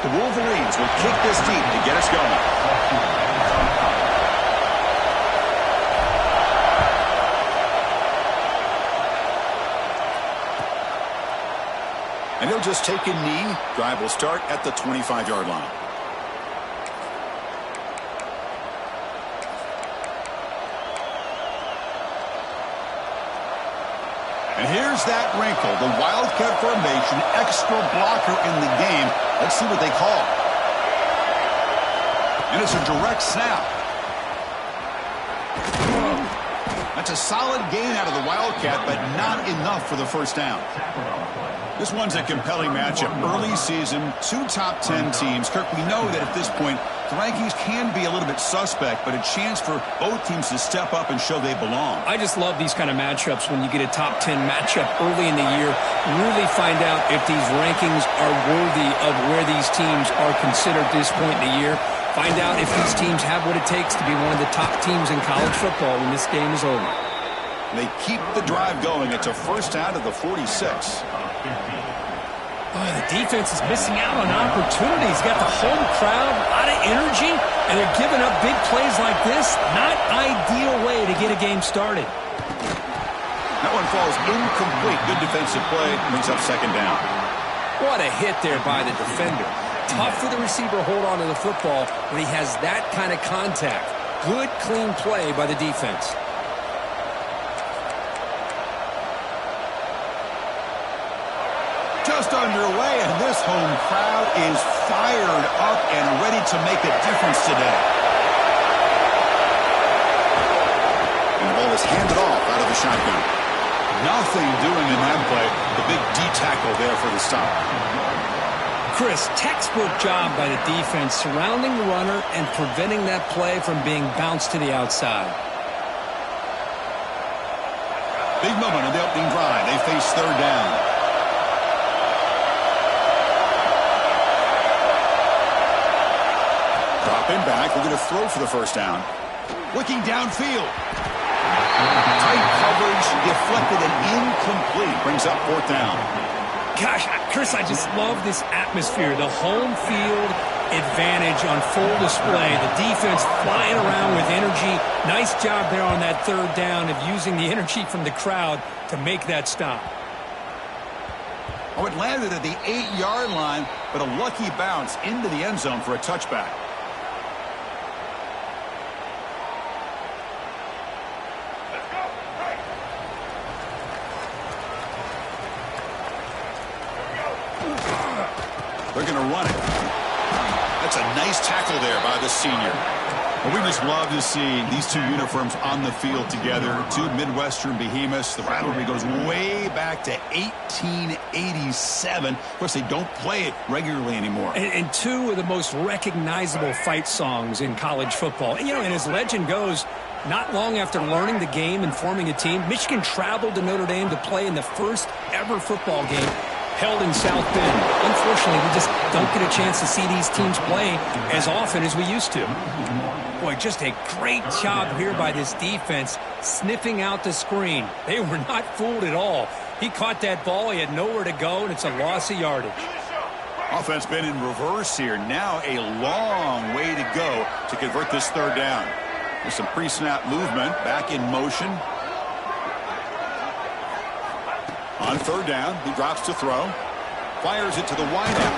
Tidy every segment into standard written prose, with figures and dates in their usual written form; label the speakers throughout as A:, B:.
A: The Wolverines will kick this deep to get us going. And he'll just take a knee. Drive will start at the 25-yard line. And here's that wrinkle, the Wildcat formation, extra blocker in the game. Let's see what they call. And it's a direct snap. That's a solid gain out of the Wildcat, but not enough for the first down. This one's a compelling matchup. Early season, 2 top 10 teams. Kirk, we know that at this point, the rankings can be a little bit suspect, but a chance for both teams to step up and show they belong.
B: I just love these kind of matchups when you get a top 10 matchup early in the year. Really find out if these rankings are worthy of where these teams are considered at this point in the year. Find out if these teams have what it takes to be one of the top teams in college football when this game is over.
A: They keep the drive going. It's a first down to the 46.
B: Oh, the defense is missing out on opportunities. Got the home crowd, a lot of energy, and they're giving up big plays like this. Not ideal way to get a game started.
A: That one falls incomplete. Good defensive play. Brings up second down.
B: What a hit there by the defender. Tough for the receiver to hold on to the football when he has that kind of contact. Good, clean play by the defense.
A: Just underway, and this home crowd is fired up and ready to make a difference today. And the ball is handed off out of the shotgun. Nothing doing in that play. The big D tackle there for the stop.
B: Chris, textbook job by the defense surrounding the runner and preventing that play from being bounced to the outside.
A: Big moment on the opening drive. They face third down. Dropping back, we're going to throw for the first down. Looking downfield. Tight coverage, deflected and incomplete. Brings up fourth down.
B: Gosh, Chris, I just love this atmosphere. The home field advantage on full display. The defense flying around with energy. Nice job there on that third down of using the energy from the crowd to make that stop.
A: Oh, it landed at the 8-yard line, but a lucky bounce into the end zone for a touchback. They're going to run it. That's a nice tackle there by the senior. Well, we just love to see these two uniforms on the field together. Two Midwestern behemoths. The rivalry goes way back to 1887. Of course, they don't play it regularly anymore.
B: And two of the most recognizable fight songs in college football. And, and as legend goes, not long after learning the game and forming a team, Michigan traveled to Notre Dame to play in the first ever football game held in South Bend. Unfortunately, we just don't get a chance to see these teams play as often as we used to. Boy, just a great job here by this defense, sniffing out the screen. They were not fooled at all. He caught that ball. He had nowhere to go, and it's a loss of yardage.
A: Offense been in reverse here. Now a long way to go to convert this third down. There's some pre-snap movement. Back in motion. On third down, he drops to throw. Fires it to the wideout.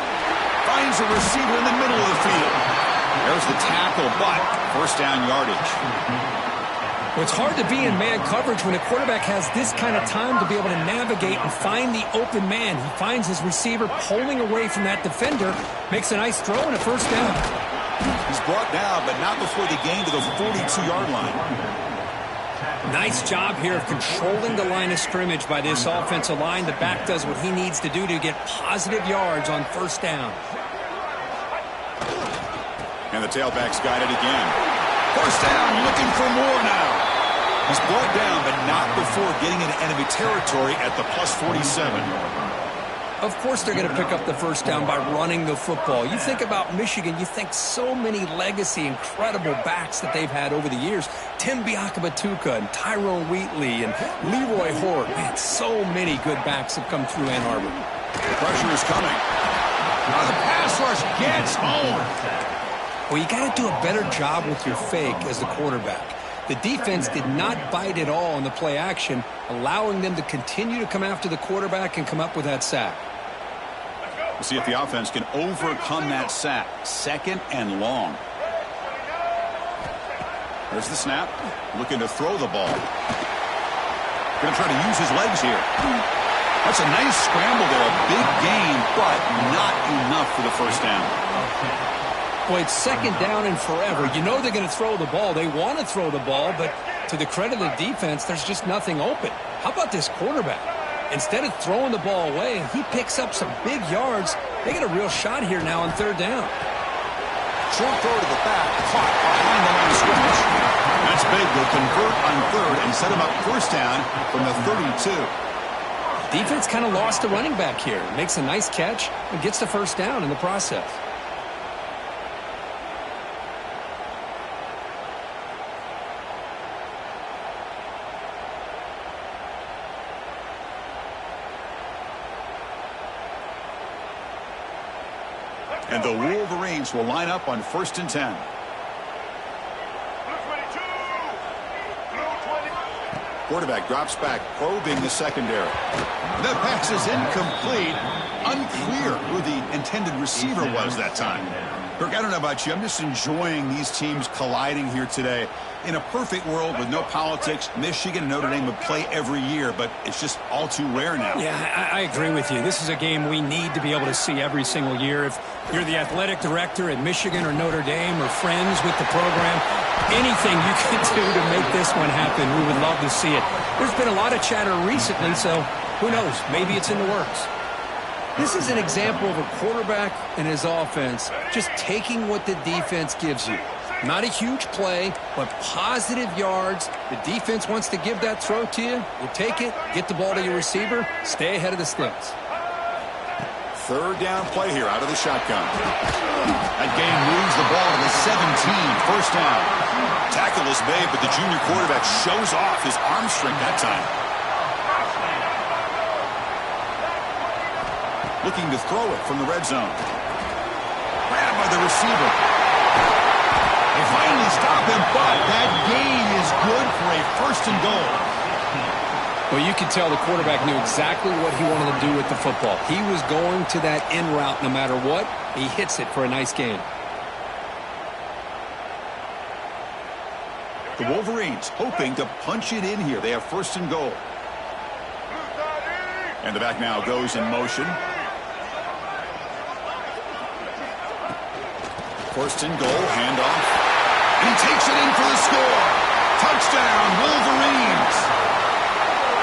A: Finds a receiver in the middle of the field. There's the tackle, but first down yardage.
B: Well, it's hard to be in man coverage when a quarterback has this kind of time to be able to navigate and find the open man. He finds his receiver pulling away from that defender, makes a nice throw and a first down.
A: He's brought down, but not before the gain to the 42-yard line.
B: Nice job here of controlling the line of scrimmage by this offensive line. The back does what he needs to do to get positive yards on first down.
A: And the tailback's got it again. First down, looking for more now. He's brought down, but not before getting into enemy territory at the plus 47.
B: Of course they're going to pick up the first down by running the football. You think about Michigan, you think so many legacy, incredible backs that they've had over the years. Tim Biakabatuka and Tyrone Wheatley and Leroy Hort. Man, so many good backs have come through Ann Arbor.
A: The pressure is coming. Oh, the pass rush gets home.
B: Well, you got to do a better job with your fake as the quarterback. The defense did not bite at all in the play action, allowing them to continue to come after the quarterback and come up with that sack.
A: We'll see if the offense can overcome that sack. 2nd and long. There's the snap. Looking to throw the ball. Going to try to use his legs here. That's a nice scramble there. A big gain, but not enough for the first down.
B: Boy, it's 2nd down and forever. You know they're going to throw the ball. They want to throw the ball, but to the credit of the defense, there's just nothing open. How about this quarterback? Instead of throwing the ball away, he picks up some big yards. They get a real shot here now on 3rd down.
A: Short throw to the back, caught behind the line of scrimmage. That's big. They'll convert on 3rd and set him up 1st down from the 32.
B: Defense kind of lost a running back here. Makes a nice catch and gets the 1st down in the process.
A: And the Wolverines will line up on 1st and 10. Quarterback drops back, probing the secondary. The pass is incomplete. Unclear who the intended receiver was that time. Kirk, I don't know about you. I'm just enjoying these teams colliding here today. In a perfect world with no politics, Michigan and Notre Dame would play every year, but it's just all too rare now.
B: Yeah, I agree with you. This is a game we need to be able to see every single year. If you're the athletic director at Michigan or Notre Dame or friends with the program, anything you can do to make this one happen, we would love to see it. There's been a lot of chatter recently, so who knows? Maybe it's in the works. This is an example of a quarterback and his offense just taking what the defense gives you. Not a huge play, but positive yards. The defense wants to give that throw to you. You take it, get the ball to your receiver, stay ahead of the sticks.
A: 3rd down play here out of the shotgun. That game moves the ball to the 17. 1st down. Tackle is made, but the junior quarterback shows off his arm strength that time. Looking to throw it from the red zone. Grabbed by the receiver. They finally stop him, but that gain is good for a 1st and goal.
B: Well, you can tell the quarterback knew exactly what he wanted to do with the football. He was going to that in route no matter what. He hits it for a nice gain.
A: The Wolverines hoping to punch it in here. They have 1st and goal. And the back now goes in motion. 1st and goal, handoff. And he takes it in for the score. Touchdown, Wolverines.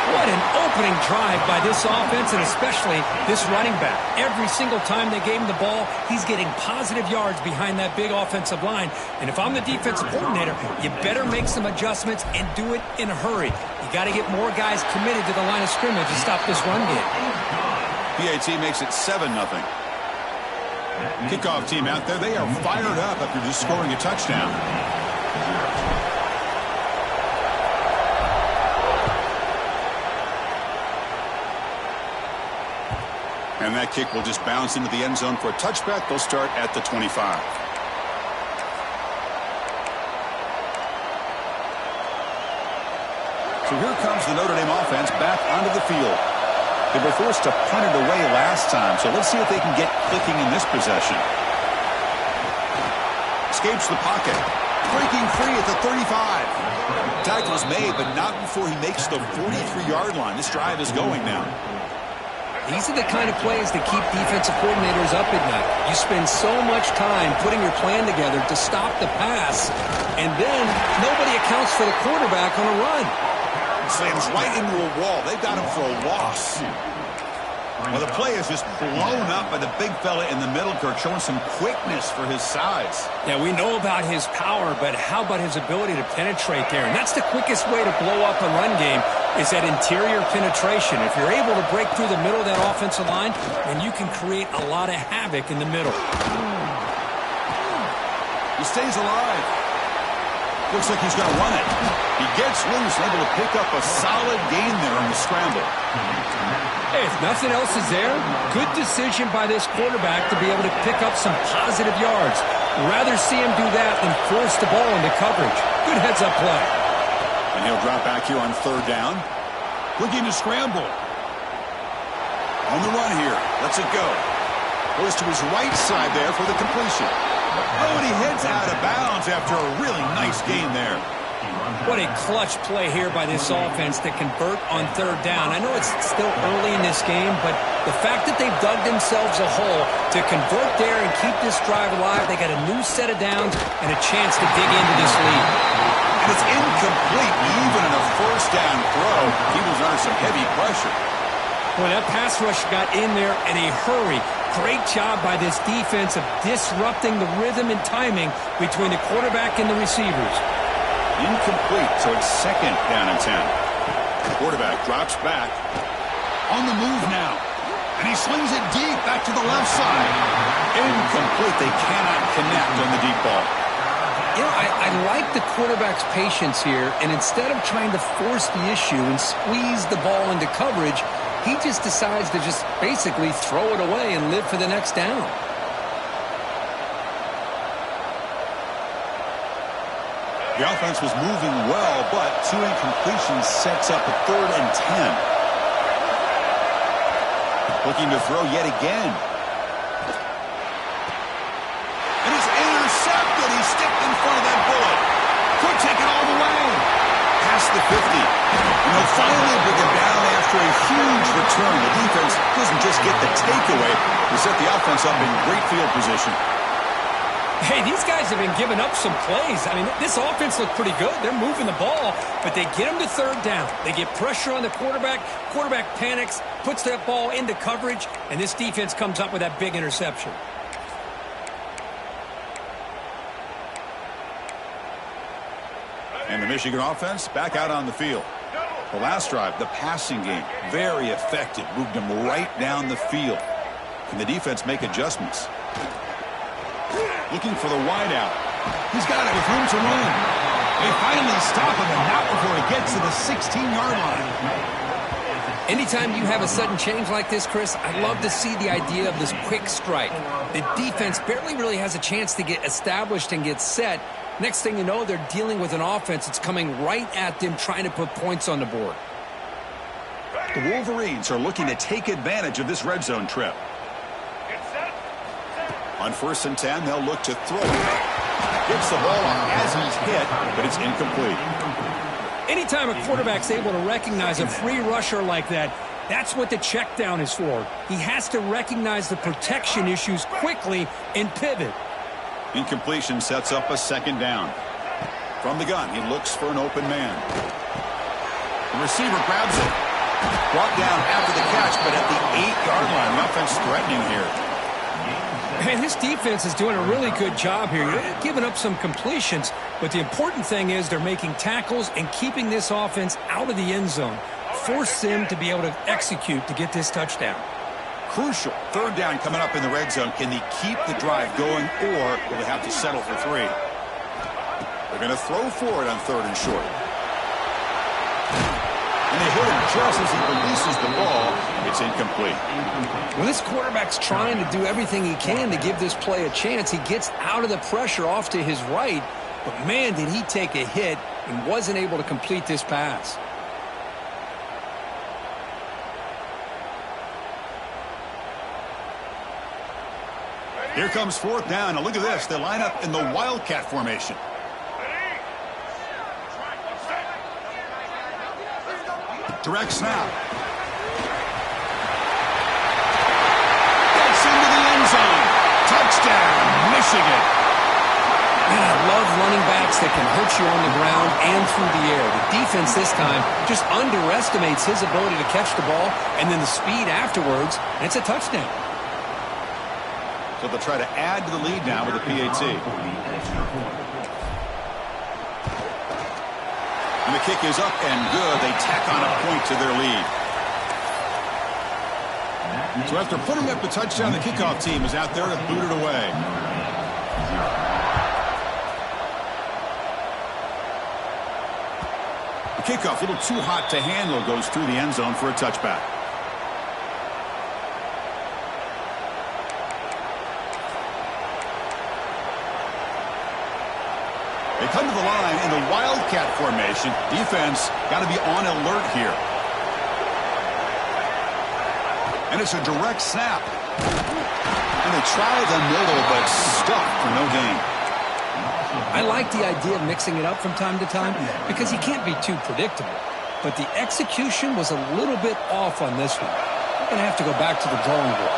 B: What an opening drive by this offense, and especially this running back. Every single time they gave him the ball, he's getting positive yards behind that big offensive line. And if I'm the defensive coordinator, you better make some adjustments and do it in a hurry. You got to get more guys committed to the line of scrimmage to stop this run game.
A: PAT makes it 7-0. Kickoff team out there, they are fired up after just scoring a touchdown. And that kick will just bounce into the end zone for a touchback. They'll start at the 25. So here comes the Notre Dame offense back onto the field. They were forced to punt it away last time, so let's see if they can get clicking in this possession. Escapes the pocket. Breaking free at the 35. Tackle is made, but not before he makes the 43-yard line. This drive is going now.
B: These are the kind of plays that keep defensive coordinators up at night. You spend so much time putting your plan together to stop the pass, and then nobody accounts for the quarterback on a run.
A: Slams right into a wall. They've got him for a loss. Well, the play is just blown up by the big fella in the middle, Kirk, showing some quickness for his size.
B: Yeah, we know about his power, but how about his ability to penetrate there? And that's the quickest way to blow up a run game, is that interior penetration. If you're able to break through the middle of that offensive line, then you can create a lot of havoc in the middle.
A: He stays alive. Looks like he's going to run it. He gets loose, able to pick up a solid gain there on the scramble.
B: Hey, if nothing else is there, good decision by this quarterback to be able to pick up some positive yards. Rather see him do that than force the ball into coverage. Good heads-up play.
A: And he'll drop back here on third down. Looking to scramble. On the run here. Lets it go. Goes to his right side there for the completion. Oh, and he heads out of bounds after a really nice gain there.
B: What a clutch play here by this offense to convert on third down. I know it's still early in this game, but the fact that they've dug themselves a hole to convert there and keep this drive alive, they got a new set of downs and a chance to dig into this lead.
A: And it's incomplete, even in a first down throw. He was under some heavy pressure.
B: Well, that pass rush got in there in a hurry. Great job by this defense of disrupting the rhythm and timing between the quarterback and the receivers.
A: Incomplete, so it's second down and 10. The quarterback drops back. On the move now. And he slings it deep back to the left side. Incomplete. They cannot connect on the deep ball.
B: You know, I like the quarterback's patience here, and instead of trying to force the issue and squeeze the ball into coverage, he just decides to just basically throw it away and live for the next down.
A: The offense was moving well, but two incompletions sets up a 3rd and 10. Looking to throw yet again. And it's intercepted. He stepped in front of that bullet. Could take it all the way. Past the 50. And they'll finally bring it down after a huge return. The defense doesn't just get the takeaway. They set the offense up in great field position.
B: Hey, these guys have been giving up some plays. I mean, this offense looked pretty good. They're moving the ball, but they get them to third down. They get pressure on the quarterback. Quarterback panics, puts that ball into coverage, and this defense comes up with that big interception.
A: And the Michigan offense back out on the field. The last drive, the passing game, very effective. Moved them right down the field. Can the defense make adjustments? Looking for the wideout. He's got it with room to run. They finally stop him, and not before he gets to the 16-yard line.
B: Anytime you have a sudden change like this, Chris, I love to see the idea of this quick strike. The defense barely really has a chance to get established and get set. Next thing you know, they're dealing with an offense that's coming right at them, trying to put points on the board.
A: The Wolverines are looking to take advantage of this red zone trip. On 1st and 10, they'll look to throw. Gets the ball as he's hit, but it's incomplete.
B: Anytime a quarterback's able to recognize a free rusher like that, that's what the check down is for. He has to recognize the protection issues quickly and pivot.
A: Incompletion sets up a 2nd down. From the gun, he looks for an open man. The receiver grabs it. Brought down after the catch, but at the 8-yard line, the offense threatening here.
B: Man, this defense is doing a really good job here. They're giving up some completions, but the important thing is they're making tackles and keeping this offense out of the end zone. Force them to be able to execute to get this touchdown.
A: Crucial. 3rd down coming up in the red zone. Can they keep the drive going, or will they have to settle for 3? They're going to throw for it on 3rd and short. And they hit him just as he releases the ball. It's incomplete.
B: Well, this quarterback's trying to do everything he can to give this play a chance. He gets out of the pressure off to his right, but man, did he take a hit and wasn't able to complete this pass.
A: Here comes 4th down. Now look at this. They line up in the Wildcat formation. Direct snap. Gets into the end zone. Touchdown, Michigan.
B: Man, I love running backs that can hurt you on the ground and through the air. The defense this time just underestimates his ability to catch the ball, and then the speed afterwards, and it's a touchdown.
A: So they'll try to add to the lead now with a PAT. And the kick is up and good. They tack on a point to their lead. So after putting up the touchdown, the kickoff team is out there to boot it away. The kickoff, a little too hot to handle, goes through the end zone for a touchback. They come to the line in the Wildcat formation. Defense got to be on alert here. And it's a direct snap. And they try the middle, but stuck for no gain.
B: I like the idea of mixing it up from time to time because you can't be too predictable. But the execution was a little bit off on this one. We're going to have to go back to the drawing board.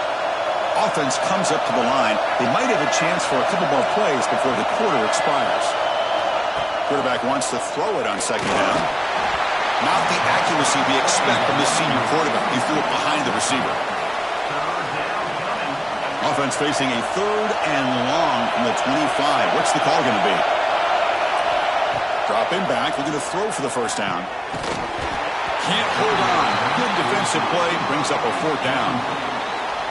A: Offense comes up to the line. They might have a chance for a couple more plays before the quarter expires. Quarterback wants to throw it on second down. Not the accuracy we expect from this senior quarterback. He threw it behind the receiver. Offense facing a 3rd and long from the 25. What's the call going to be? Dropping back, looking to throw for the first down. Can't hold on. Good defensive play, brings up a 4th down.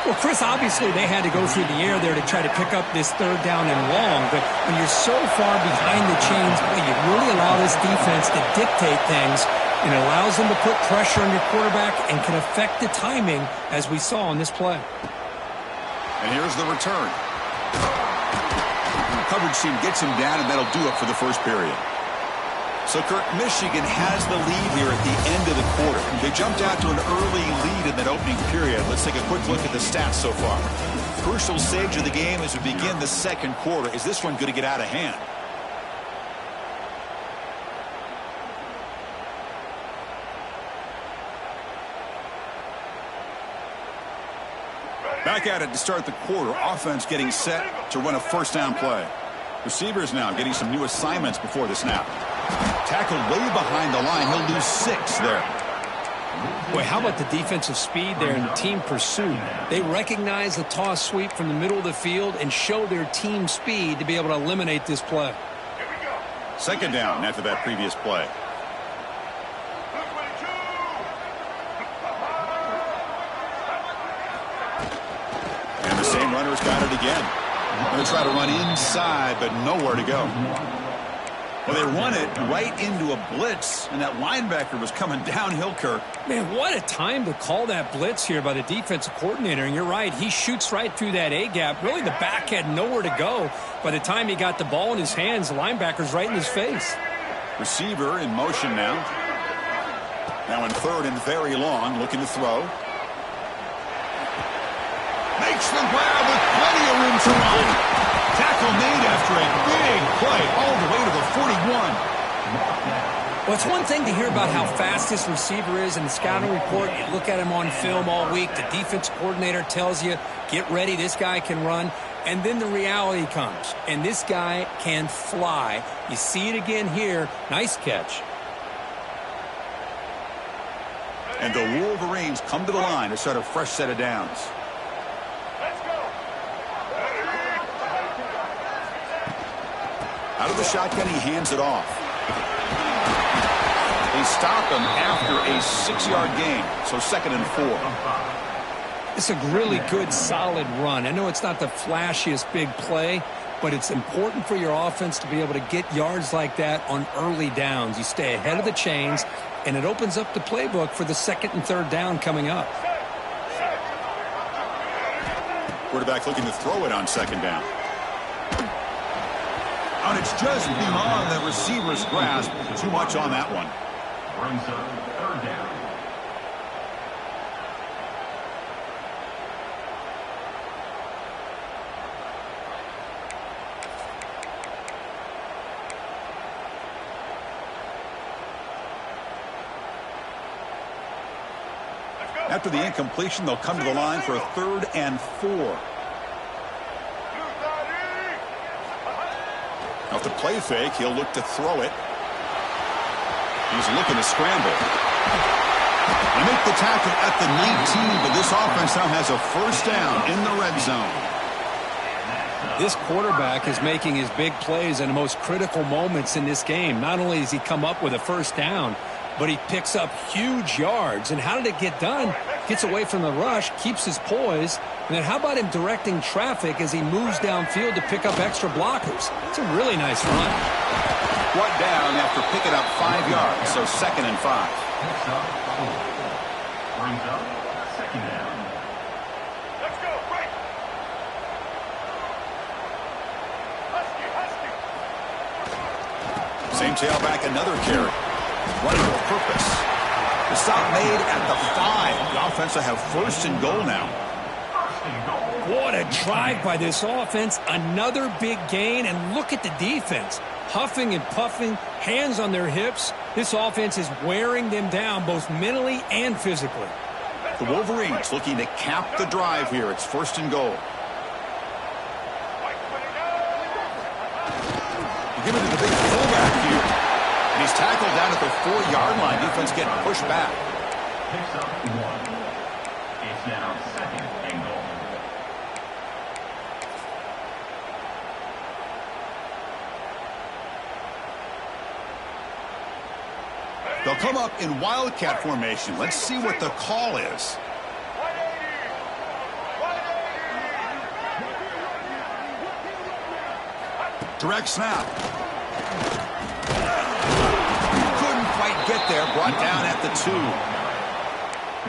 B: Well, Chris, obviously they had to go through the air there to try to pick up this 3rd down and long. But when you're so far behind the chains, you really allow this defense to dictate things. And it allows them to put pressure on your quarterback and can affect the timing, as we saw on this play.
A: And here's the return. Coverage team gets him down, and that'll do it for the first period. So, Kirk, Michigan has the lead here at the end of the quarter. They jumped out to an early lead in that opening period. Let's take a quick look at the stats so far. Crucial stage of the game as we begin the second quarter. Is this one going to get out of hand? Back at it to start the quarter. Offense getting set to run a first down play. Receivers now getting some new assignments before the snap. Tackled way behind the line. He'll lose 6 there.
B: Boy, how about the defensive speed there and the team pursuit? They recognize the toss sweep from the middle of the field and show their team speed to be able to eliminate this play.
A: Second down after that previous play. And the same runner's got it again. Going to try to run inside, but nowhere to go. Well, they run it right into a blitz, and that linebacker was coming downhill, Kirk.
B: Man, what a time to call that blitz here by the defensive coordinator. And you're right, he shoots right through that A-gap. Really, the back had nowhere to go. By the time he got the ball in his hands, the linebacker's right in his face.
A: Receiver in motion now. Now in 3rd and very long, looking to throw. Makes the grab with plenty of room to run. Tackle made after a big play all the way to the 41.
B: Well, it's one thing to hear about how fast this receiver is in the scouting report. You look at him on film all week. The defense coordinator tells you, get ready, this guy can run. And then the reality comes, and this guy can fly. You see it again here. Nice catch.
A: And the Wolverines come to the line to start a fresh set of downs. Out of the shotgun, he hands it off. They stop him after a 6-yard gain, so 2nd and 4.
B: It's a really good, solid run. I know it's not the flashiest big play, but it's important for your offense to be able to get yards like that on early downs. You stay ahead of the chains, and it opens up the playbook for the 2nd and 3rd down coming up.
A: Quarterback looking to throw it on 2nd down. And it's just beyond the receiver's grasp. Too much on that one.
C: Brings up 3rd down.
A: After the incompletion, they'll come to the line for a 3rd and 4. Off the play fake, he'll look to throw it. He's looking to scramble. They make the tackle at the 19, but this offense now has a first down in the red zone.
B: This quarterback is making his big plays in the most critical moments in this game. Not only does he come up with a first down, but he picks up huge yards. And how did it get done? Gets away from the rush, keeps his poise. And then how about him directing traffic as he moves downfield to pick up extra blockers? It's a really nice run.
A: Brought down after picking up 5 yards, so 2nd and 5.
C: Brings up 2nd down. Let's go, right.
A: Same tailback, another carry. Running with purpose. The stop made at the 5. The offense will have 1st and goal now.
B: What a drive by this offense. Another big gain, and look at the defense. Huffing and puffing, hands on their hips. This offense is wearing them down both mentally and physically.
A: The Wolverines looking to cap the drive here. It's 1st and goal. You give it to the big fullback here. And he's tackled down at the 4-yard line. Defense getting pushed back.
C: Picks up 1. It's now 2nd and goal.
A: They'll come up in wildcat formation. Let's see what the call is. Direct snap. Couldn't quite get there. Brought down at the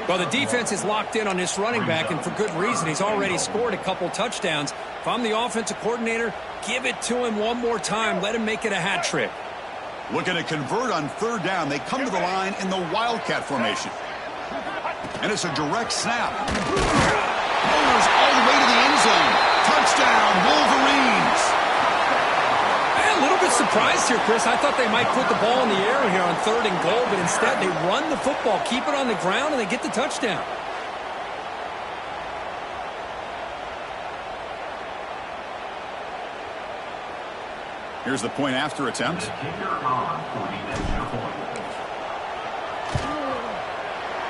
A: 2.
B: Well, the defense is locked in on this running back, and for good reason. He's already scored a couple touchdowns. If I'm the offensive coordinator, give it to him one more time. Let him make it a hat trick.
A: Looking to convert on 3rd down. They come to the line in the wildcat formation. And it's a direct snap. Goes all the way to the end zone. Touchdown, Wolverines.
B: A little bit surprised here, Chris. I thought they might put the ball in the air here on 3rd and goal, but instead they run the football, keep it on the ground, and they get the touchdown.
A: Here's the point after attempt.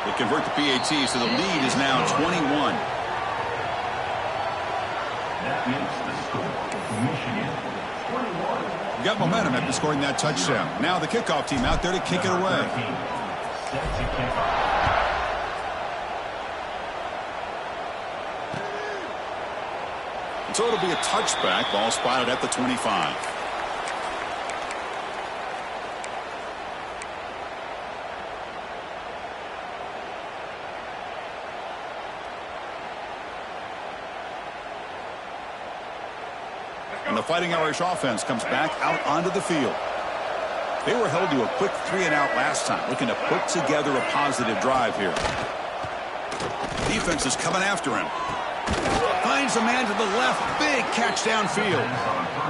A: They convert the PAT, so the lead is now 21.
C: That makes the score. Michigan 21.
A: Got momentum after scoring that touchdown. Now the kickoff team out there to kick it away.
C: Set to kick off.
A: So it'll be a touchback. Ball spotted at the 25. And the Fighting Irish offense comes back out onto the field. They were held to a quick 3-and-out last time, looking to put together a positive drive here. Defense is coming after him. Finds a man to the left. Big catch downfield.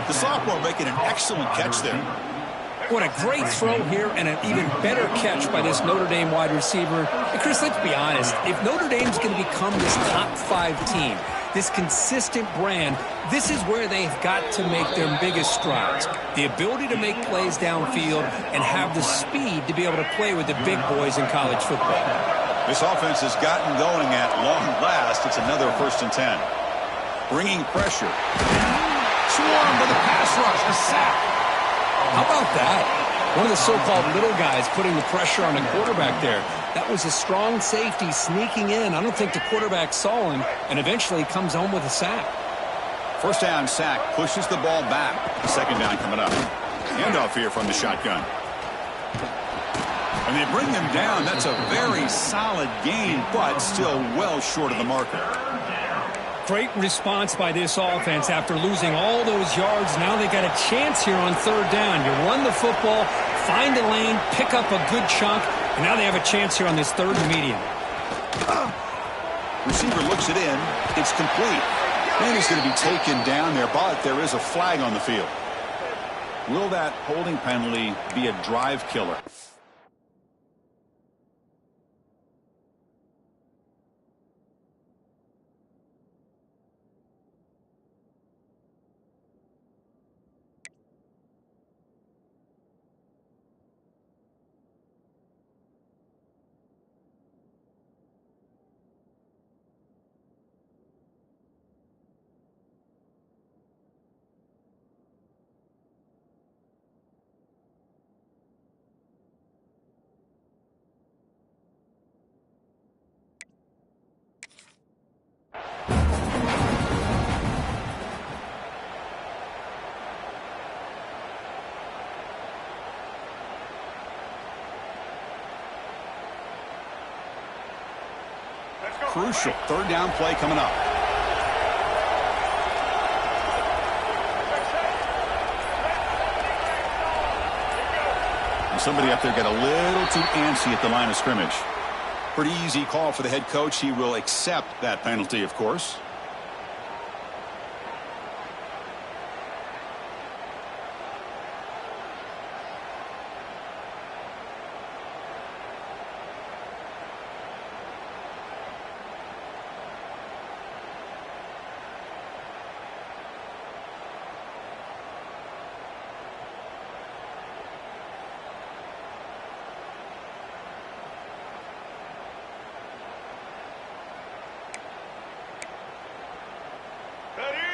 A: The sophomore making an excellent catch there.
B: What a great throw here, and an even better catch by this Notre Dame wide receiver. And Chris, let's be honest. If Notre Dame's going to become this top 5 team, this consistent brand, this is where they've got to make their biggest strides. The ability to make plays downfield and have the speed to be able to play with the big boys in college football.
A: This offense has gotten going at long last. It's another 1st and 10. Bringing pressure. Swarm to the pass rush. A sack.
B: How about that? One of the so-called little guys putting the pressure on the quarterback there. That was a strong safety sneaking in. I don't think the quarterback saw him, and eventually comes home with a sack.
A: 1st down sack pushes the ball back. 2nd down coming up. Handoff here from the shotgun. And they bring him down. That's a very solid gain, but still well short of the marker.
B: Great response by this offense after losing all those yards. Now they got a chance here on 3rd down. You run the football, find a lane, pick up a good chunk, and now they have a chance here on this 3rd and medium.
A: Receiver looks it in. It's complete. And he's going to be taken down there, but there is a flag on the field. Will that holding penalty be a drive killer? Crucial 3rd down play coming up. Somebody up there got a little too antsy at the line of scrimmage. Pretty easy call for the head coach. He will accept that penalty, of course.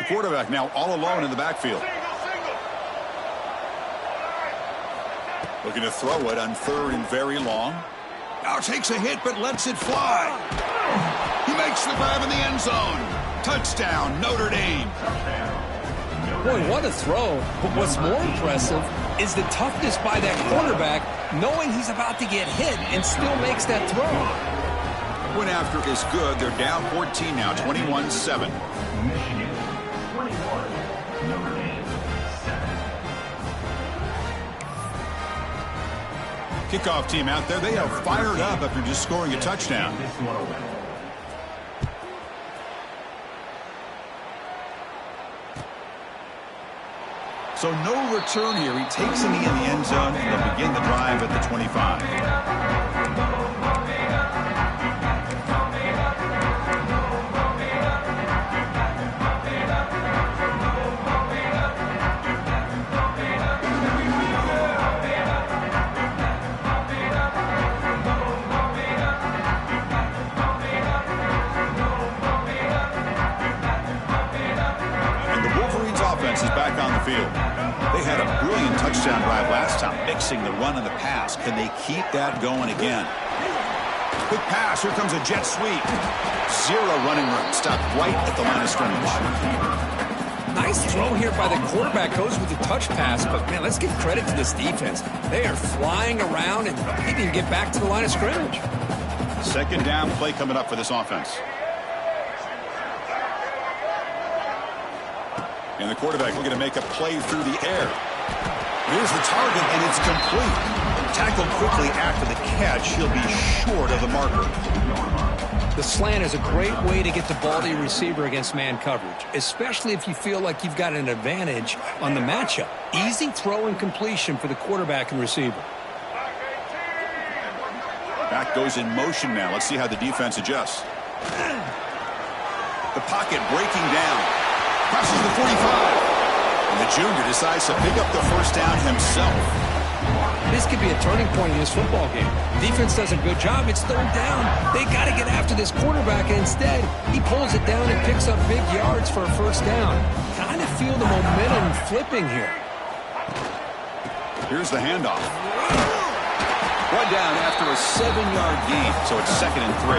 A: Quarterback now all alone in the backfield. Looking to throw it on 3rd and very long. Now takes a hit but lets it fly. He makes the grab in the end zone. Touchdown, Notre Dame.
B: Boy, what a throw. But what's more impressive is the toughness by that quarterback, knowing he's about to get hit and still makes that throw.
A: Went after is good. They're down 14 now, 21-7.
C: Michigan 21, Notre Dame 7.
A: Kickoff team out there. They are fired up after just scoring a touchdown.
C: This one over.
A: So no return here. He takes a knee in the end zone, and they'll begin the drive at the 25. Is back on the field. They had a brilliant touchdown drive last time, mixing the run and the pass. Can they keep that going again? Quick pass. Here comes a jet sweep. 0 running room. Stopped right at the line of scrimmage.
B: Nice throw here by the quarterback. Goes with the touch pass. But, man, let's give credit to this defense. They are flying around and they didn't get back to the line of scrimmage.
A: 2nd down play coming up for this offense. And the quarterback looking to make a play through the air. Here's the target, and it's complete. Tackled quickly after the catch. He'll be short of the marker.
B: The slant is a great way to get the ball to your receiver against man coverage, especially if you feel like you've got an advantage on the matchup. Easy throw and completion for the quarterback and receiver.
A: Back goes in motion now. Let's see how the defense adjusts. The pocket breaking down. Crosses the 45. And the junior decides to pick up the first down himself.
B: This could be a turning point in this football game. Defense does a good job. It's 3rd down. They got to get after this quarterback, and instead, he pulls it down and picks up big yards for a first down. Kind of feel the momentum flipping here.
A: Here's the handoff. One down after a 7-yard gain, so it's 2nd and 3.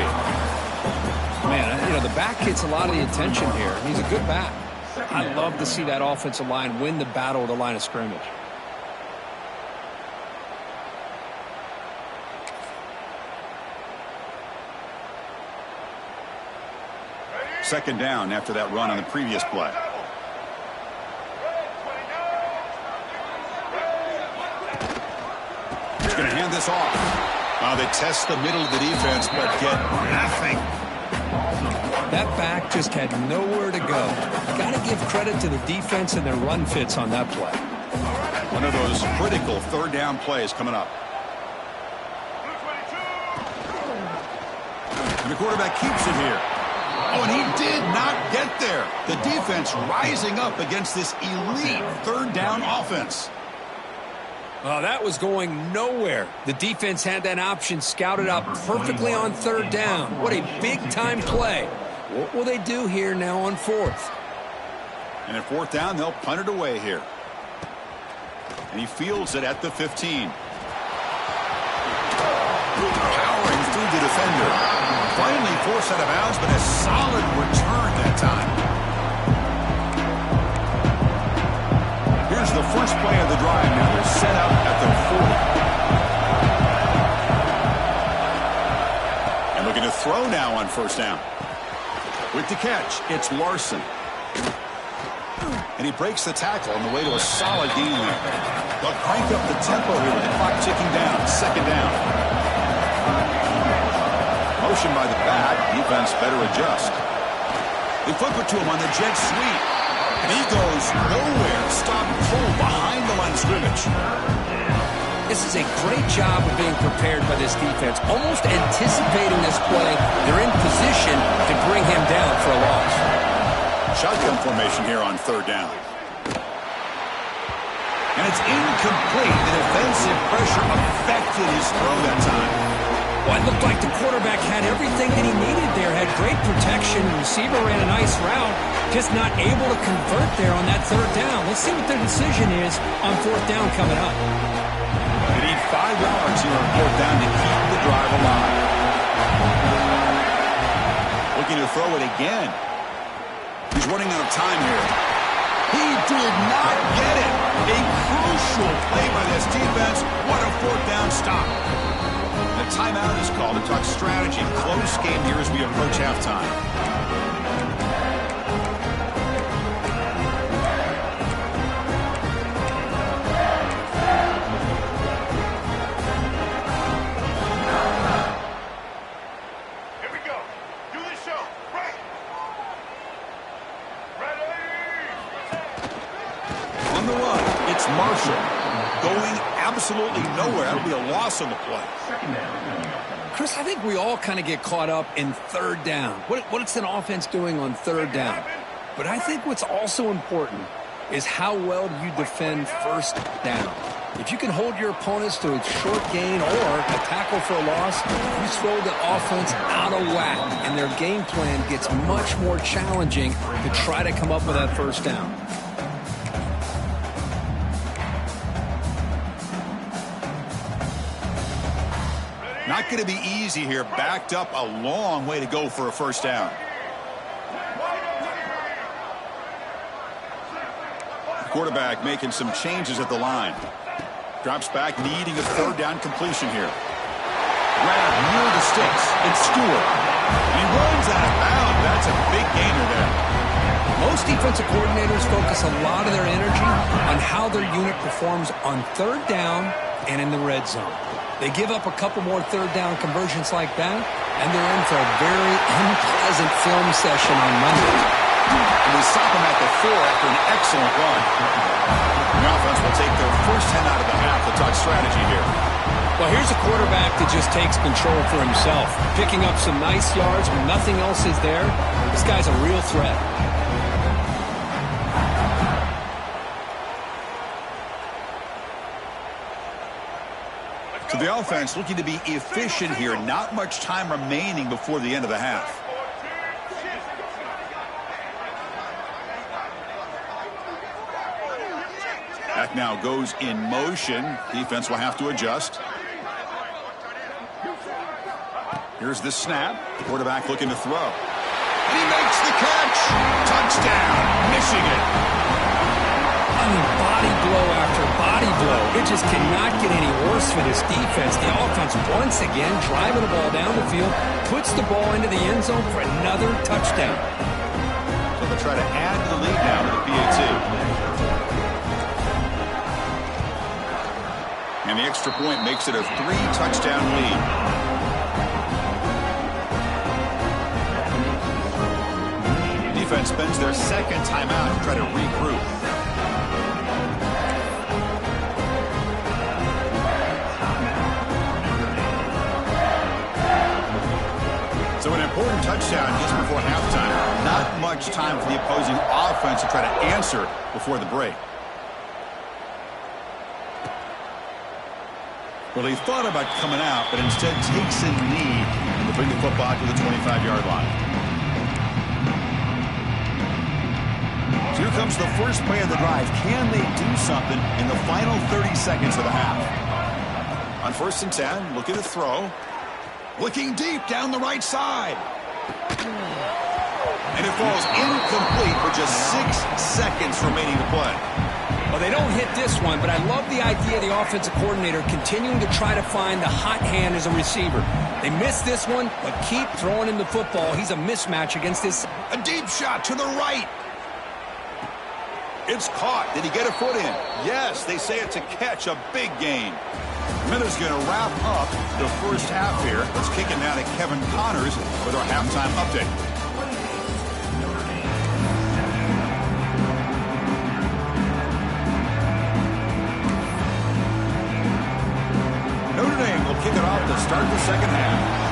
B: Man, you know, the back gets a lot of the attention here. He's a good back. I love to see that offensive line win the battle at the line of scrimmage.
A: Second down after that run on the previous play. He's going to hand this off. They test the middle of the defense, but get nothing.
B: That back just had nowhere to go. Got to give credit to the defense and their run fits on that play.
A: One of those critical 3rd down plays coming up. And the quarterback keeps it here. Oh, and he did not get there. The defense rising up against this elite 3rd down offense.
B: Oh, that was going nowhere. The defense had that option scouted up perfectly on 3rd down. What a big-time play. What will they do here now on 4th?
A: And at 4th down, they'll punt it away here. And he fields it at the 15. Powering through the defender. Finally forced out of bounds, but a solid return that time. Here's the first play of the drive. Now they're set up at their 40. And looking to throw now on 1st down. With the catch, it's Larson. And he breaks the tackle on the way to a solid gain there. They'll crank up the tempo here with the clock ticking down. Second down. Motion by the back. Defense better adjust. They flip it to him on the jet sweep. And he goes nowhere. Stop full behind the line of scrimmage.
B: This is a great job of being prepared by this defense. Almost anticipating this play. They're in position to bring him down for a loss.
A: Shotgun formation here on third down. And it's incomplete. The defensive pressure affected his throw that time.
B: Well, it looked like the quarterback had everything that he needed there. Had great protection. The receiver ran a nice route. Just not able to convert there on that third down. Let's see what their decision is on fourth down coming up.
A: They need 5 yards here on fourth down to keep the drive alive. Looking to throw it again. He's running out of time here. He did not get it. A crucial play by this defense. What a fourth down stop. The timeout is called to talk strategy. Close game here as we approach halftime.
D: Here we go. Do the show. Right. Ready.
A: On the run, it's Marshall. Going absolutely nowhere. That'll be a loss on the play.
B: Chris, I think we all kind of get caught up in third down. What's an offense doing on third down? But I think what's also important is how well do you defend first down. If you can hold your opponents to a short gain or a tackle for a loss, you throw the offense out of whack, and their game plan gets much more challenging to try to come up with that first down.
A: Not going to be easy here. Backed up a long way to go for a first down. The quarterback making some changes at the line. Drops back, needing a third down completion here. Grab near the sticks. It's Stewart. And he runs out of bounds. That's a big gainer there.
B: Most defensive coordinators focus a lot of their energy on how their unit performs on third down and in the red zone. They give up a couple more third down conversions like that, and they're in for a very unpleasant film session on Monday.
A: And they stop him at the 4 after an excellent run. The offense will take their first 10 out of the half to talk strategy here.
B: Well, here's a quarterback that just takes control for himself, picking up some nice yards when nothing else is there. This guy's a real threat.
A: So the offense looking to be efficient here. Not much time remaining before the end of the half. Back now goes in motion. Defense will have to adjust. Here's the snap. Quarterback looking to throw. And he makes the catch. Touchdown, Michigan.
B: I mean, body blow after body blow. It just cannot get any worse for this defense. The offense once again driving the ball down the field, puts the ball into the end zone for another touchdown.
A: So they'll try to add to the lead now to the PAT. And the extra point makes it a 3-touchdown lead. Defense spends their second timeout to try to regroup. So an important touchdown just before halftime. Not much time for the opposing offense to try to answer before the break. Well, he thought about coming out, but instead takes a knee to bring the football to the 25-yard line. So here comes the first play of the drive. Can they do something in the final 30 seconds of the half? On 1st and 10, looking to throw. Looking deep down the right side. And it falls incomplete for just 6 seconds remaining to play.
B: Well, they don't hit this one, but I love the idea of the offensive coordinator continuing to try to find the hot hand as a receiver. They missed this one, but keep throwing him the football. He's a mismatch against this.
A: A deep shot to the right. It's caught. Did he get a foot in? Yes, they say it's a catch, a big gain. Miller's going to wrap up the first half here. Let's kick it now to Kevin Connors with our halftime update. Notre Dame will kick it off to start the second half.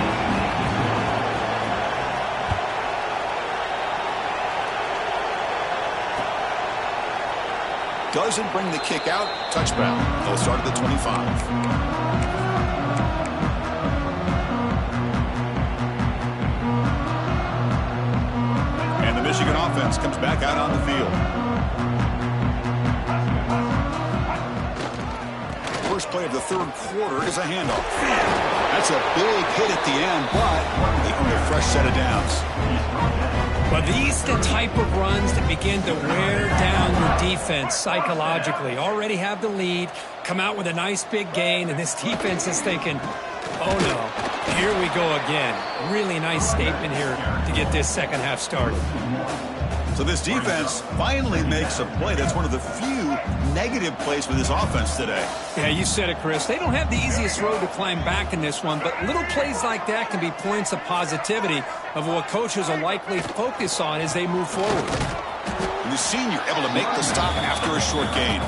A: Doesn't bring the kick out. Touchdown. They'll start at the 25. And the Michigan offense comes back out on the field. First play of the third quarter is a handoff. That's a big hit at the end, but they earn a fresh set of downs.
B: But these are the type of runs that begin to wear down your defense psychologically. Already have the lead, come out with a nice big gain, and this defense is thinking, oh no, here we go again. Really nice statement here to get this second half started.
A: So this defense finally makes a play. That's one of the few negative plays for this offense today.
B: Yeah, you said it, Chris. They don't have the easiest road to climb back in this one, but little plays like that can be points of positivity of what coaches will likely focus on as they move forward.
A: And the senior able to make the stop after a short gain.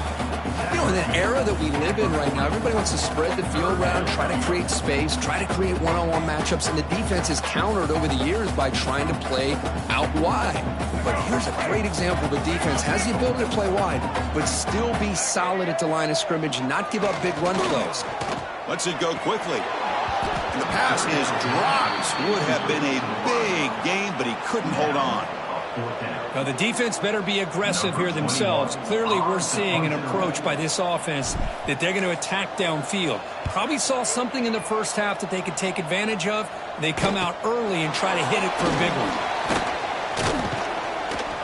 E: You know, in the era that we live in right now, everybody wants to spread the field around, try to create space, try to create one-on-one matchups, and the defense is countered over the years by trying to play out wide. But here's a great example of a defense has the ability to play wide, but still be solid at the line of scrimmage and not give up big run plays.
A: Lets it go quickly. And the pass is dropped. Would have been a big gain, but he couldn't hold on.
B: Now, the defense better be aggressive here themselves. Clearly, we're seeing an approach by this offense that they're going to attack downfield. Probably saw something in the first half that they could take advantage of. They come out early and try to hit it for a big one.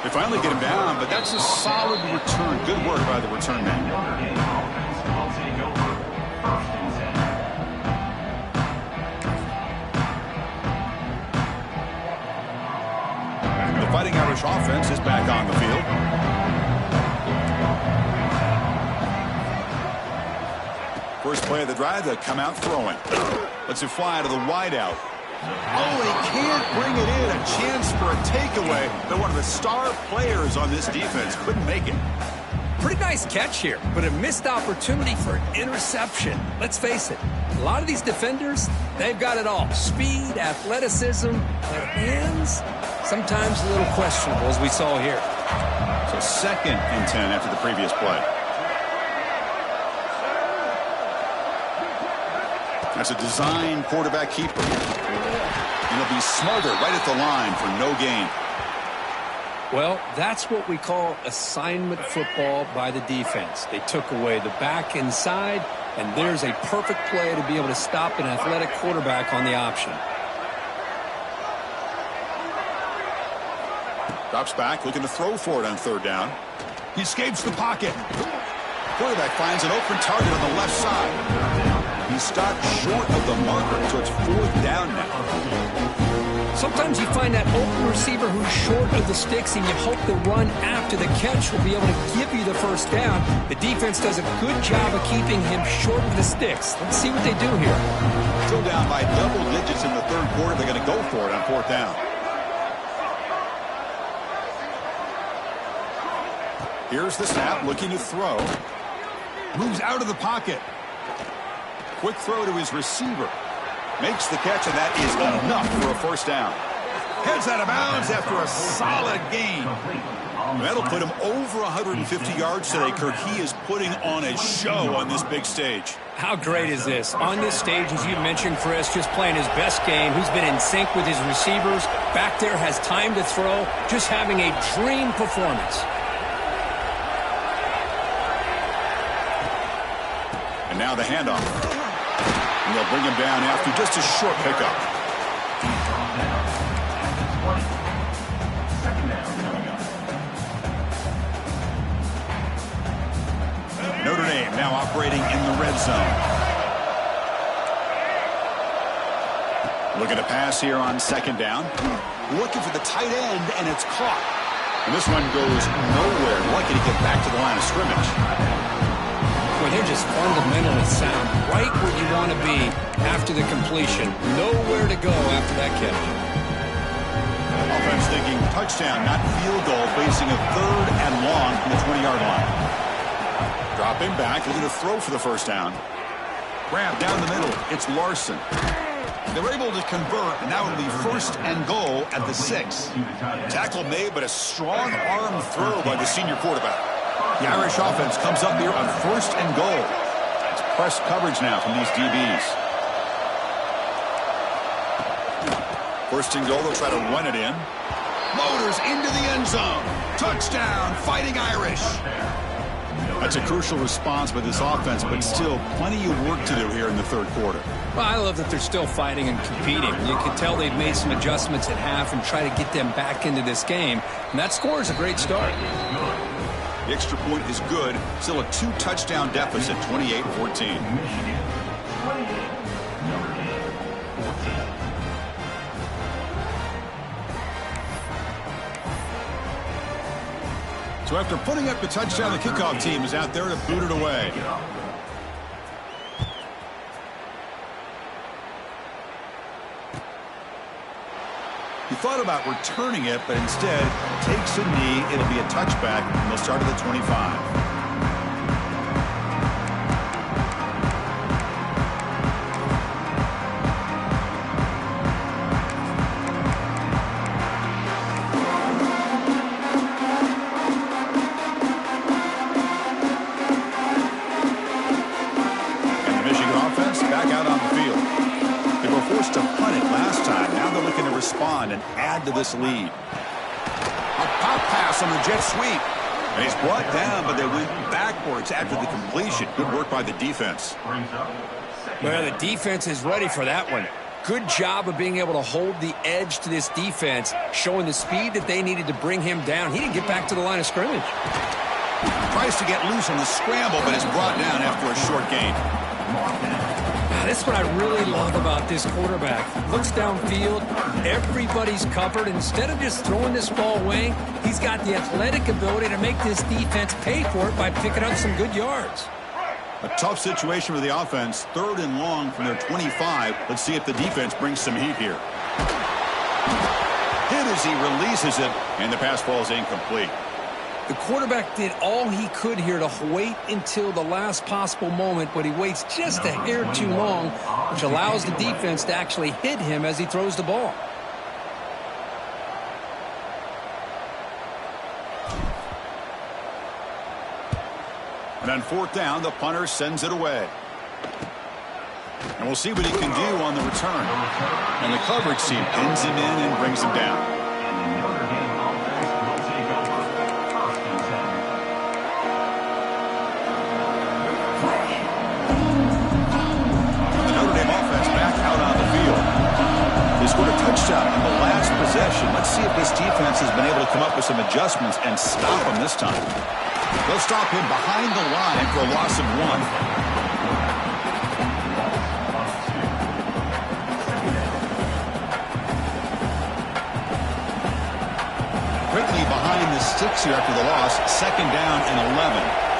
A: They finally get him down, but that's a solid return. Good work by the return man. The Fighting Irish offense is back on the field. First play of the drive, they come out throwing. Lets it fly to the wideout. Oh, he can't bring it in. A chance for a takeaway, but one of the star players on this defense couldn't make it.
B: Pretty nice catch here, but a missed opportunity for an interception. Let's face it, a lot of these defenders, they've got it all. Speed, athleticism, their hands, sometimes a little questionable, as we saw here.
A: So 2nd and 10 after the previous play. That's a design quarterback keeper. And he'll be smothered right at the line for no gain.
B: Well, that's what we call assignment football by the defense. They took away the back inside, and there's a perfect play to be able to stop an athletic quarterback on the option.
A: Drops back, looking to throw for it on 3rd down. He escapes the pocket. Quarterback finds an open target on the left side. He stopped short of the marker, so it's 4th down now.
B: Sometimes you find that open receiver who's short of the sticks, and you hope the run after the catch will be able to give you the first down. The defense does a good job of keeping him short of the sticks. Let's see what they do here.
A: Still down by double digits in the 3rd quarter. They're going to go for it on 4th down. Here's the snap, looking to throw. Moves out of the pocket. Quick throw to his receiver. Makes the catch, and that is enough for a first down. Heads out of bounds after a solid gain. That'll put him over 150 yards today, Kirk. He is putting on a show on this big stage.
B: How great is this? On this stage, as you mentioned, Chris, just playing his best game. He's been in sync with his receivers. Back there, has time to throw. Just having a dream performance.
A: And now the handoff. And they'll bring him down after just a short pickup. Notre Dame now operating in the red zone. Looking to pass here on 2nd down. Looking for the tight end, and it's caught. And this one goes nowhere. Lucky to get back to the line of scrimmage.
B: Well, they're just fundamentally sound, right where you want to be after the completion. Nowhere to go after that catch.
A: Offense thinking touchdown, not field goal, facing a 3rd and long from the 20-yard line. Dropping back, looking to throw for the first down. Grab down the middle. It's Larson. They're able to convert, and now it'll be 1st and goal at the 6. Tackle made, but a strong arm throw by the senior quarterback. The Irish offense comes up here on 1st and goal. It's press coverage now from these DBs. 1st and goal, they'll try to run it in. Motors into the end zone. Touchdown, Fighting Irish. That's a crucial response by this offense, but still plenty of work to do here in the 3rd quarter.
B: Well, I love that they're still fighting and competing. You can tell they've made some adjustments at half and try to get them back into this game. And that score is a great start.
A: The extra point is good. Still a 2-touchdown deficit, 28-14. So after putting up the touchdown, the kickoff team is out there to boot it away. He thought about returning it, but instead takes a knee. It'll be a touchback, and they'll start at the 25. And add to this lead. A pop pass on the jet sweep. And he's brought down, but they went backwards after the completion. Good work by the defense.
B: Well, the defense is ready for that one. Good job of being able to hold the edge to this defense, showing the speed that they needed to bring him down. He didn't get back to the line of scrimmage.
A: Tries to get loose on the scramble, but is brought down after a short gain.
B: This is what I really love about this quarterback. Looks downfield, everybody's covered. Instead of just throwing this ball away, he's got the athletic ability to make this defense pay for it by picking up some good yards.
A: A tough situation for the offense. 3rd and long from their 25. Let's see if the defense brings some heat here. Hit as he releases it, and the pass falls incomplete.
B: The quarterback did all he could here to wait until the last possible moment, but he waits just a hair too long, which allows the defense to actually hit him as he throws the ball.
A: And on 4th down, the punter sends it away. And we'll see what he can do on the return. And the coverage team pins him in and brings him down. Scored a touchdown on the last possession. Let's see if this defense has been able to come up with some adjustments and stop him this time. They'll stop him behind the line for a loss of 1. Quickly behind the sticks here after the loss. 2nd down and 11.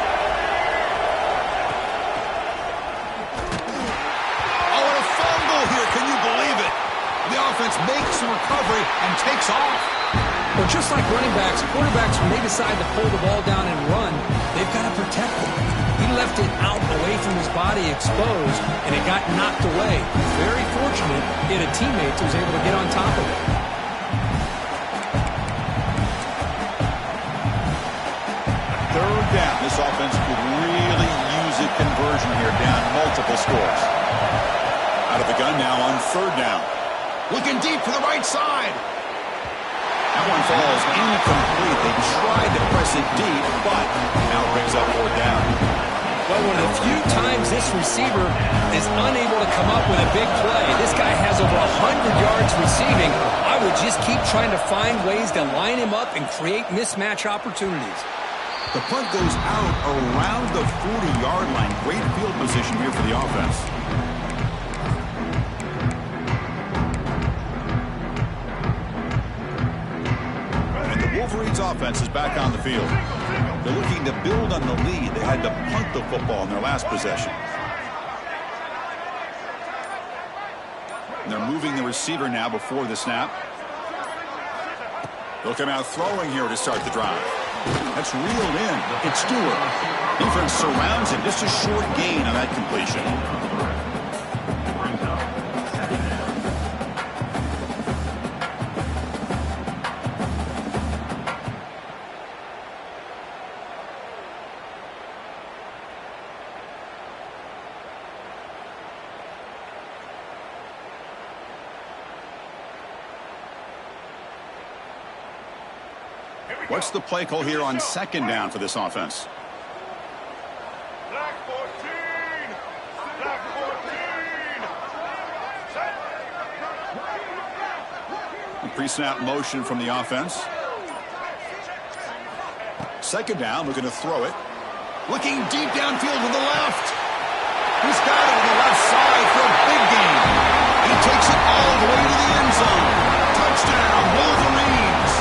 A: The offense makes the recovery and takes off.
B: Well, just like running backs, quarterbacks, when they decide to pull the ball down and run, they've got to protect it. He left it out away from his body exposed, and it got knocked away. Very fortunate he had a teammate who was able to get on top of it.
A: Third down. This offense could really use a conversion here, down multiple scores. Out of the gun now on 3rd down. Looking deep for the right side. That one falls incomplete. They tried to press it deep, but now brings up 4th down.
B: Well, one of the few times this receiver is unable to come up with a big play. This guy has over 100 yards receiving. I would just keep trying to find ways to line him up and create mismatch opportunities.
A: The punt goes out around the 40-yard line. Great field position here for the offense. Reed's offense is back on the field. They're looking to build on the lead. They had to punt the football in their last possession. And they're moving the receiver now before the snap. They'll come out throwing here to start the drive. That's reeled in. It's Stewart. Defense surrounds him. Just a short gain on that completion. What's the play call here on second down for this offense?
D: Black 14. Black 14.
A: Pre-snap motion from the offense. Second down, looking to throw it. Looking deep downfield to the left. He's got it on the left side for a big gain. He takes it all the way to the end zone. Touchdown, Wolverines.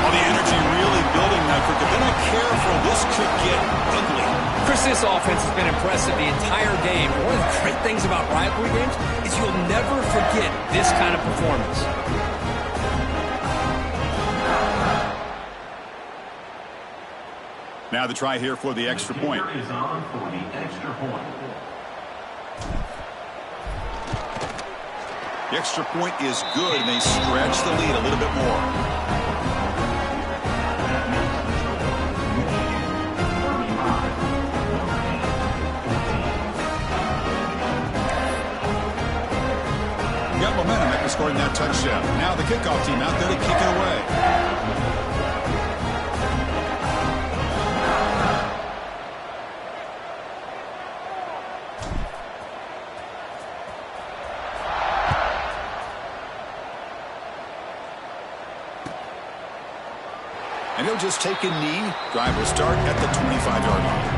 A: All the energy really building now. If they're not careful, this could get ugly.
B: Chris, this offense has been impressive the entire game. One of the great things about rivalry games is you'll never forget this kind of performance.
A: Now the try here for the extra point.
C: Is on for the extra point.
A: The extra point is good, and they stretch the lead a little bit more. Got momentum after scoring that touchdown. Now the kickoff team out there to kick it away. And he'll just take a knee. Drive will start at the 25-yard line.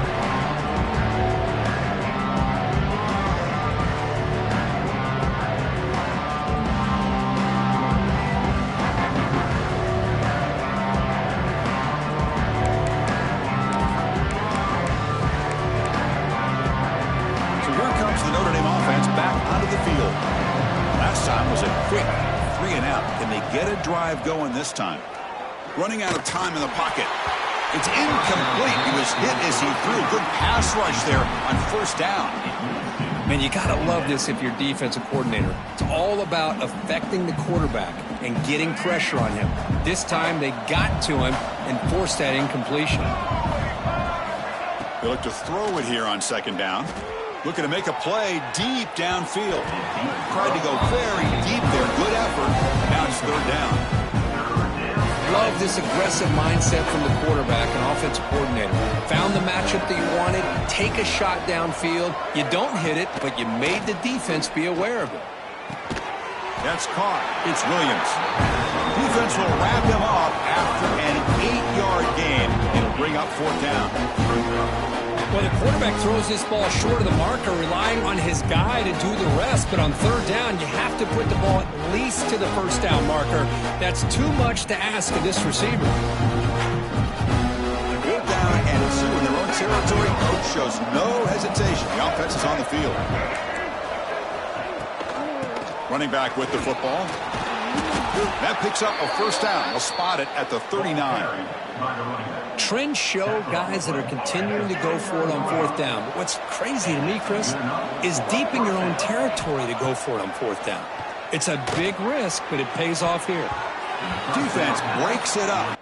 A: So here comes the Notre Dame offense back onto the field. Last time was a quick 3-and-out. Can they get a drive going this time? Running out of time in the pocket. It's incomplete. He was hit as he threw. Good pass rush there on first down.
B: Man, you got to love this if you're defensive coordinator. It's all about affecting the quarterback and getting pressure on him. This time they got to him and forced that incompletion.
A: They look to throw it here on second down. Looking to make a play deep downfield. Tried to go very deep there. Good effort. Now it's third down.
B: Love this aggressive mindset from the quarterback and offensive coordinator. Found the matchup that you wanted, take a shot downfield. You don't hit it, but you made the defense be aware of it.
A: That's caught. It's Williams. Defense will wrap him up after an 8-yard gain. It'll bring up fourth down.
B: Well, the quarterback throws this ball short of the marker, relying on his guy to do the rest. But on third down, you have to put the ball at least to the first down marker. That's too much to ask of this receiver.
A: Good down and two in their own territory. Coach shows no hesitation. The offense is on the field. Running back with the football. That picks up a first down. They'll spot it at the 39.
B: Trends show guys that are continuing to go for it on fourth down. But what's crazy to me, Chris, is deep in your own territory to go for it on fourth down. It's a big risk, but it pays off here.
A: Defense breaks it up.